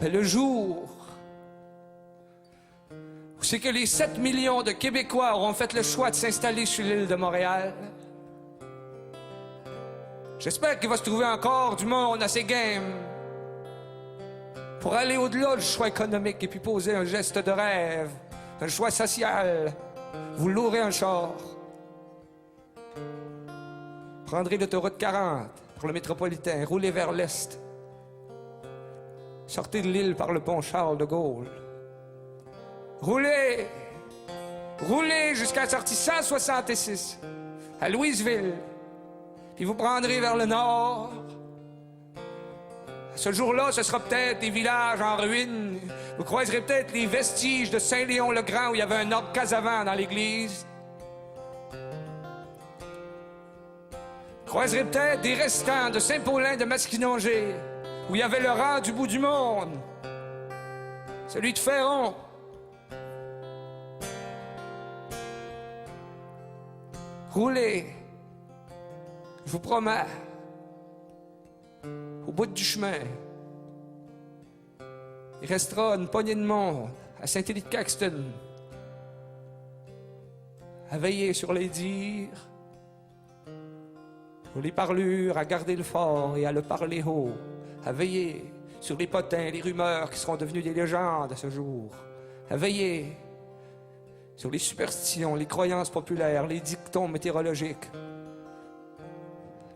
Mais le jour où c'est que les 7 millions de Québécois auront fait le choix de s'installer sur l'île de Montréal, j'espère qu'il va se trouver encore du monde assez game pour aller au-delà du choix économique et puis poser un geste de rêve, un choix social. Vous louerez un char. Prendrez l'autoroute 40 pour le métropolitain, roulez vers l'est. Sortez de l'île par le pont Charles de Gaulle. Roulez! Roulez jusqu'à la sortie 166, à Louisville. Puis vous prendrez vers le nord. Ce jour-là, ce sera peut-être des villages en ruine. Vous croiserez peut-être les vestiges de Saint-Léon-le-Grand où il y avait un orgue Casavant dans l'église. Vous croiserez peut-être des restants de Saint-Paulin de Masquinongé où il y avait le rang du bout du monde, celui de Ferron. Roulez, je vous promets. Au bout du chemin, il restera une poignée de monde à Saint-Élie-de-Caxton à veiller sur les dires, sur les parlures, à garder le fort et à le parler haut, à veiller sur les potins, les rumeurs qui seront devenues des légendes à ce jour, à veiller sur les superstitions, les croyances populaires, les dictons météorologiques,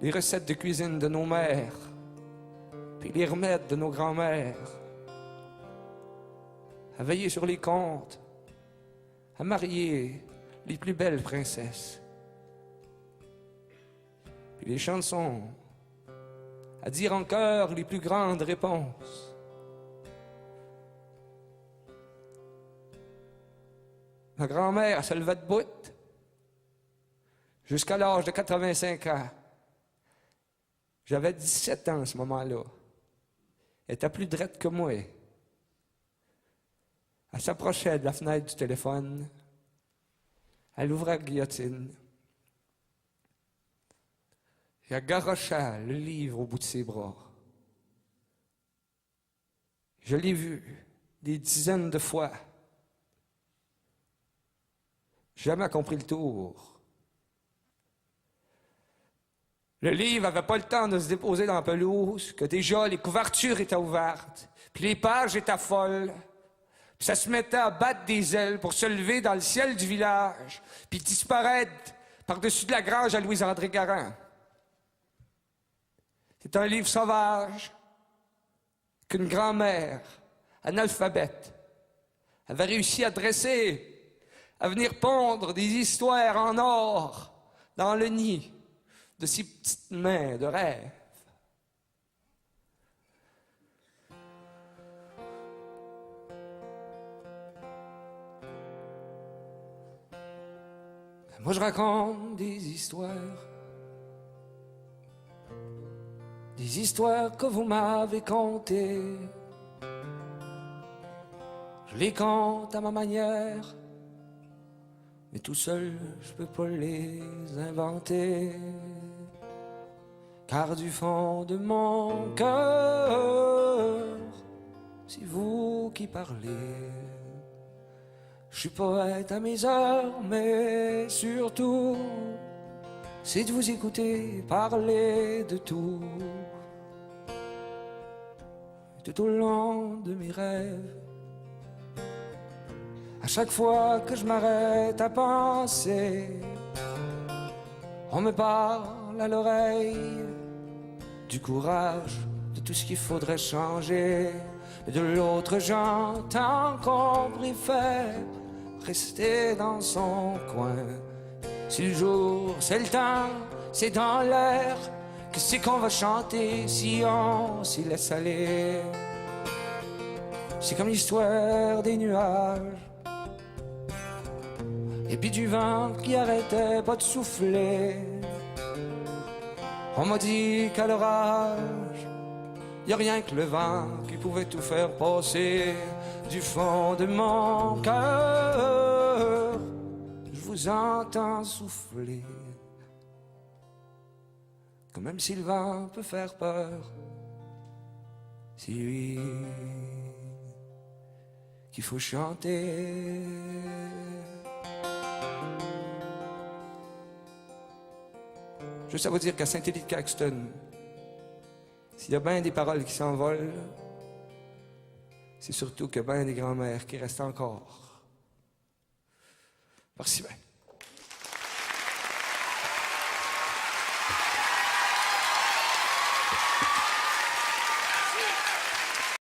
les recettes de cuisine de nos mères, puis les remèdes de nos grands-mères, à veiller sur les contes, à marier les plus belles princesses, puis les chansons, à dire en chœur les plus grandes réponses. Ma grand-mère se levait debout jusqu'à l'âge de 85 ans. J'avais 17 ans à ce moment-là. Elle était plus drette que moi. Elle s'approchait de la fenêtre du téléphone. Elle ouvrait la guillotine. Et elle garocha le livre au bout de ses bras. Je l'ai vu des dizaines de fois. Jamais compris le tour. Le livre n'avait pas le temps de se déposer dans la pelouse, que déjà les couvertures étaient ouvertes, puis les pages étaient folles, puis ça se mettait à battre des ailes pour se lever dans le ciel du village, puis disparaître par-dessus de la grange à Louise-André Garand. C'est un livre sauvage qu'une grand-mère, analphabète, avait réussi à dresser, à venir pondre des histoires en or dans le nid de ses petites mains de rêve. Moi je raconte des histoires que vous m'avez contées. Je les compte à ma manière, mais tout seul je peux pas les inventer. Car du fond de mon cœur, c'est vous qui parlez. Je suis poète à mes heures, mais surtout, c'est de vous écouter parler de tout. Tout au long de mes rêves, à chaque fois que je m'arrête à penser, on me parle à l'oreille du courage, de tout ce qu'il faudrait changer. Et de l'autre, j'entends qu'on préfère rester dans son coin. Si le jour, c'est le temps, c'est dans l'air, que c'est qu'on va chanter si on s'y laisse aller. C'est comme l'histoire des nuages, et puis du vent qui arrêtait pas de souffler. On m'a dit qu'à l'orage, y a rien que le vent qui pouvait tout faire passer. Du fond de mon cœur, je vous entends souffler. Que même si le vent peut faire peur, c'est lui qu'il faut chanter. Juste à vous dire qu'à Saint-Élie-de-Caxton, s'il y a bien des paroles qui s'envolent, c'est surtout que bien des grands-mères qui restent encore. Merci bien.